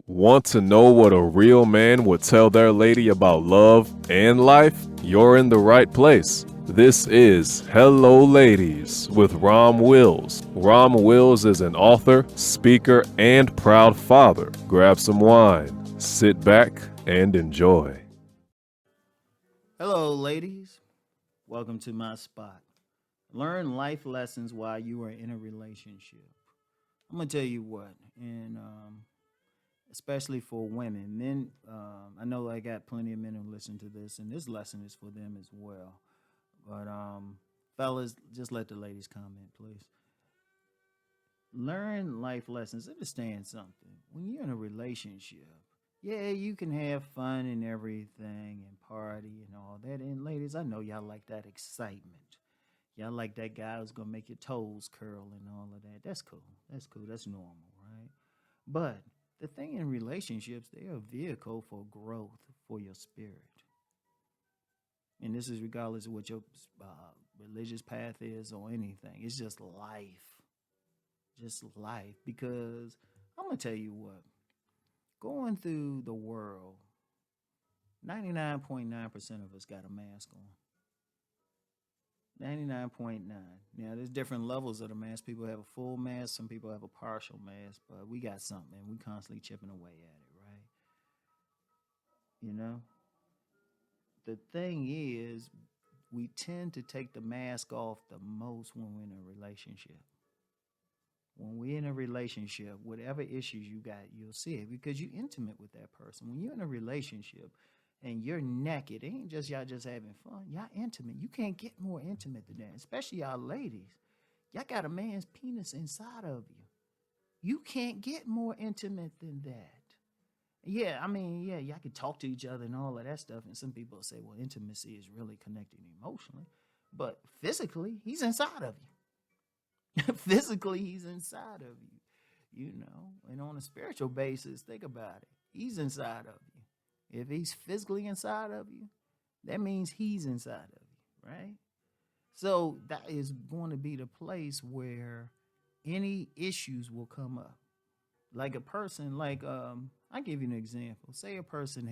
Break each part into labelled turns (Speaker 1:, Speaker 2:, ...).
Speaker 1: Want to know what a real man would tell their lady about love and life? You're in the right place. This is Hello Ladies with Rom Wills. Rom Wills is an author, speaker, and proud father. Grab some wine, sit back, and enjoy.
Speaker 2: Hello, ladies. Welcome to my spot. Learn life lessons while you are in a relationship. I'm gonna tell you what, and especially for women, men. I know I got plenty of men who listen to this, and this lesson is for them as well. But fellas, just let the ladies comment, please. Learn life lessons. Understand something. When you're in a relationship, yeah, you can have fun and everything and party and all that. And ladies, I know y'all like that excitement. Y'all like that guy who's gonna make your toes curl and all of that. That's cool. That's cool. That's normal, right? But the thing in relationships, they're a vehicle for growth for your spirit. And this is regardless of what your religious path is or anything. It's just life. Just life. Because I'm going to tell you what, going through the world, 99.9% of us got a mask on. 99.9. Now, there's different levels of the mask. People have a full mask, some people have a partial mask, but we got something, and we constantly chipping away at it, right? You know? The thing is, we tend to take the mask off the most when we're in a relationship. When we're in a relationship, whatever issues you got, you'll see it because you're intimate with that person. When you're in a relationship and you're naked, it ain't just y'all just having fun. Y'all intimate. You can't get more intimate than that, especially y'all ladies. Y'all got a man's penis inside of you. You can't get more intimate than that. Yeah, I mean, yeah, y'all can talk to each other and all of that stuff. And some people say, well, intimacy is really connecting emotionally. But physically, he's inside of you. Physically, he's inside of you, you know. And on a spiritual basis, think about it. He's inside of you. If he's physically inside of you, that means he's inside of you, right? So that is going to be the place where any issues will come up. Like a person, I'll give you an example. Say a person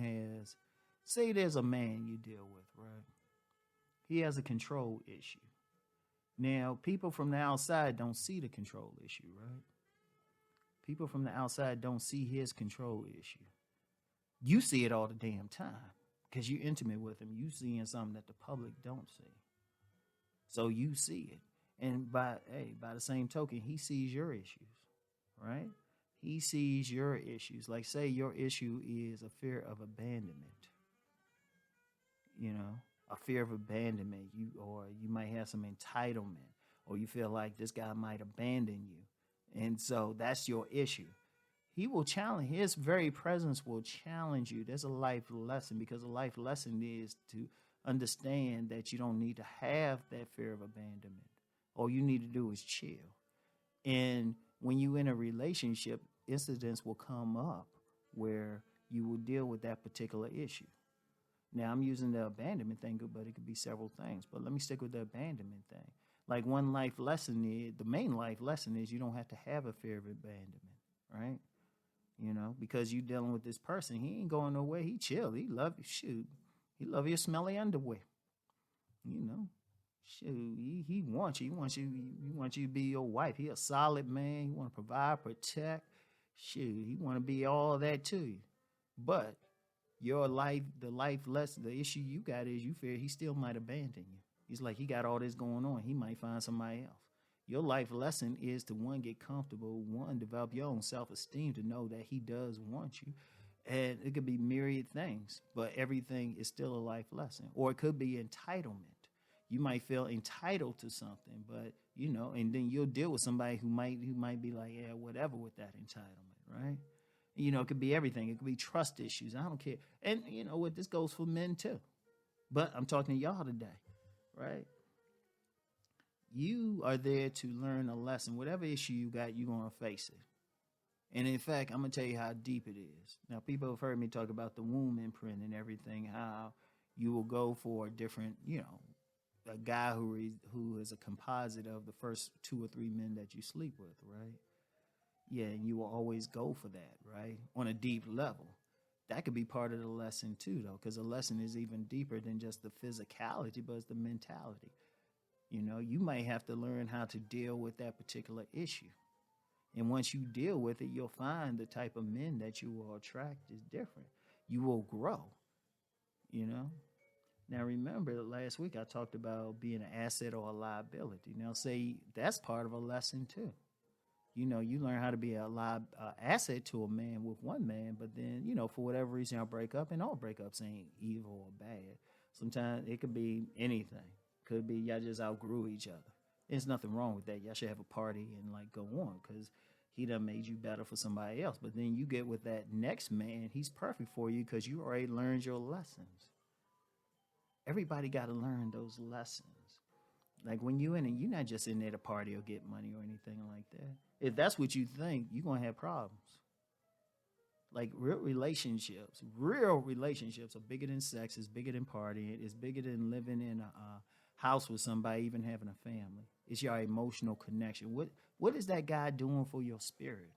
Speaker 2: say there's a man you deal with, right? He has a control issue. Now, people from the outside don't see the control issue, right? People from the outside don't see his control issue. You see it all the damn time because you're intimate with him. You seeing something that the public don't see. So you see it. And by the same token, he sees your issues, right? He sees your issues. Like, say your issue is a fear of abandonment. You know, a fear of abandonment. You might have some entitlement, or you feel like this guy might abandon you, and so that's your issue. He will challenge. His very presence will challenge you. There's a life lesson because a life lesson is to understand that you don't need to have that fear of abandonment. All you need to do is chill. And when you in a relationship, incidents will come up where you will deal with that particular issue. Now, I'm using the abandonment thing, but it could be several things. But let me stick with the abandonment thing. Like one life lesson is, the main life lesson is you don't have to have a fear of abandonment, right? You know, because you dealing with this person. He ain't going nowhere. He chill. He love you. Shoot. He love your smelly underwear. You know. Shoot, he wants you. He wants you to be your wife. He a solid man. He want to provide, protect. Shoot, he want to be all that to you. But your life, the life lesson, the issue you got is you fear he still might abandon you. He's like, he got all this going on. He might find somebody else. Your life lesson is to, one, get comfortable, one, develop your own self-esteem to know that he does want you. And it could be myriad things, but everything is still a life lesson. Or it could be entitlement. You might feel entitled to something, but you know, and then you'll deal with somebody who might be like, yeah, whatever with that entitlement, right? You know, it could be everything. It could be trust issues. I don't care. And you know what? This goes for men too. But I'm talking to y'all today, right? You are there to learn a lesson. Whatever issue you got, you're going to face it. And in fact, I'm going to tell you how deep it is. Now, people have heard me talk about the womb imprint and everything, how you will go for different, you know, a guy who is a composite of the first two or three men that you sleep with, right? Yeah, and you will always go for that, right? On a deep level. That could be part of the lesson too, though, because the lesson is even deeper than just the physicality, but it's the mentality. You might have to learn how to deal with that particular issue. And once you deal with it, you'll find the type of men that you will attract is different. You will grow, you know? Now, remember last week I talked about being an asset or a liability. Now, say that's part of a lesson too. You learn how to be a asset to a man with one man, but then, for whatever reason, y'all break up, and all breakups ain't evil or bad. Sometimes it could be anything. Could be y'all just outgrew each other. There's nothing wrong with that. Y'all should have a party and like go on because he done made you better for somebody else. But then you get with that next man, he's perfect for you because you already learned your lessons. Everybody got to learn those lessons. Like when you in it, you're not just in there to party or get money or anything like that. If that's what you think, you're going to have problems. Like real relationships are bigger than sex, it's bigger than partying, it's bigger than living in a house with somebody, even having a family. It's your emotional connection. What is that guy doing for your spirit?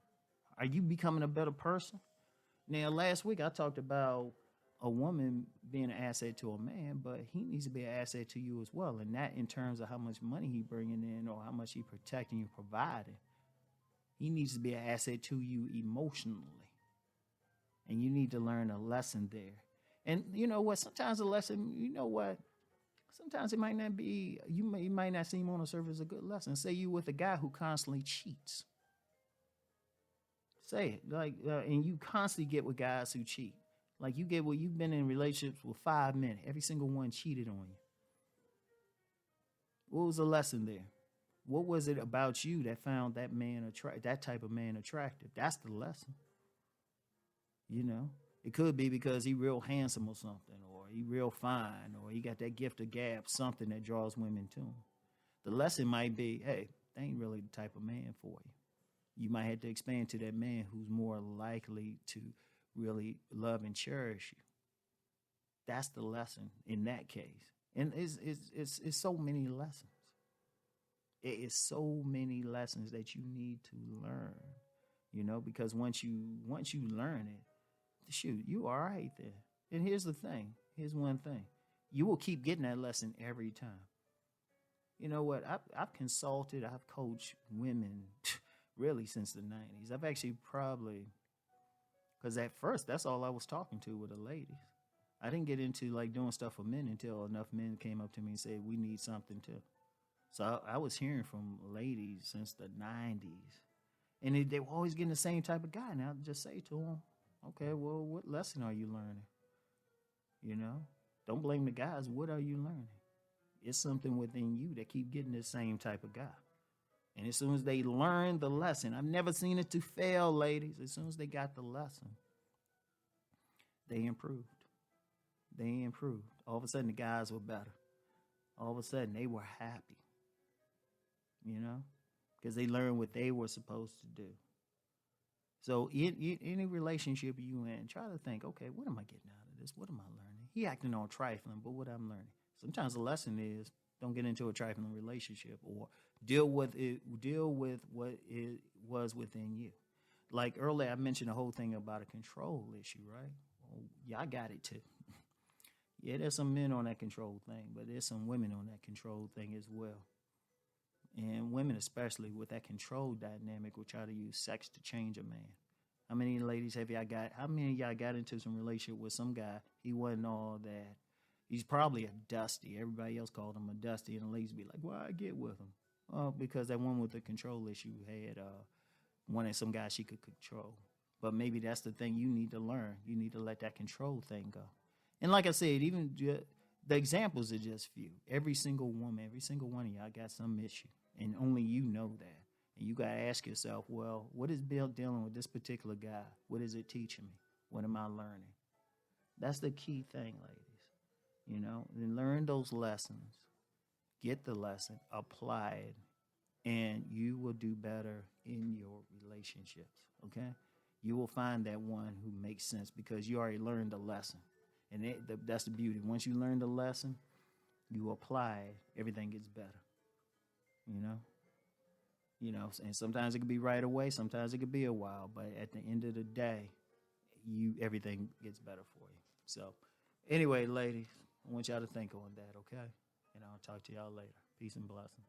Speaker 2: Are you becoming a better person? Now, last week I talked about a woman being an asset to a man, but he needs to be an asset to you as well. And that in terms of how much money he bringing in or how much he protecting you, providing. He needs to be an asset to you emotionally. And you need to learn a lesson there. And you know what? Sometimes a lesson, sometimes it might not be, it might not seem on the surface as a good lesson. Say you with a guy who constantly cheats. Say it. And you constantly get with guys who cheat. Like you've been in relationships with 5 men. Every single one cheated on you. What was the lesson there? What was it about you that found that that type of man attractive? That's the lesson. It could be because he real handsome or something, or he real fine, or he got that gift of gab, something that draws women to him. The lesson might be, hey, they ain't really the type of man for you. You might have to expand to that man who's more likely to really love and cherish you. That's the lesson in that case. And it's so many lessons. It is so many lessons that you need to learn, because once you learn it, shoot, you all right there. And here's the thing. Here's one thing. You will keep getting that lesson every time. You know what? I've consulted, I've coached women really since the 90s. I've actually because at first, that's all I was talking to with the ladies. I didn't get into like doing stuff for men until enough men came up to me and said, we need something too. So I was hearing from ladies since the 90s. And they were always getting the same type of guy. Now just say to them, okay, well, what lesson are you learning? Don't blame the guys. What are you learning? It's something within you that keep getting the same type of guy. And as soon as they learn the lesson, I've never seen it to fail, ladies. As soon as they got the lesson, they improved. All of a sudden, the guys were better. All of a sudden, they were happy. Because they learned what they were supposed to do. So in any relationship you in, try to think, okay, what am I getting out of this? What am I learning? He acting all trifling, but what I'm learning. Sometimes the lesson is don't get into a trifling relationship or deal with what it was within you. Like earlier, I mentioned the whole thing about a control issue, right? Well, yeah, I got it too. Yeah, there's some men on that control thing, but there's some women on that control thing as well. And women, especially with that control dynamic, will try to use sex to change a man. How many ladies have y'all got? How many of y'all got into some relationship with some guy? He wasn't all that. He's probably a dusty. Everybody else called him a dusty, and the ladies be like, "Why I get with him?" Oh, because that one with the control issue had wanted some guy she could control. But maybe that's the thing you need to learn. You need to let that control thing go. And like I said, even the examples are just few. Every single woman, every single one of y'all got some issue. And only you know that. And you got to ask yourself, well, what is Bill dealing with this particular guy? What is it teaching me? What am I learning? That's the key thing, ladies. And learn those lessons. Get the lesson, apply it, and you will do better in your relationships, okay? You will find that one who makes sense because you already learned the lesson. And that's the beauty. Once you learn the lesson, you apply it, everything gets better. You know, and sometimes it could be right away, sometimes it could be a while, but at the end of the day, everything gets better for you. So, anyway, ladies, I want y'all to think on that, okay? And I'll talk to y'all later. Peace and blessings.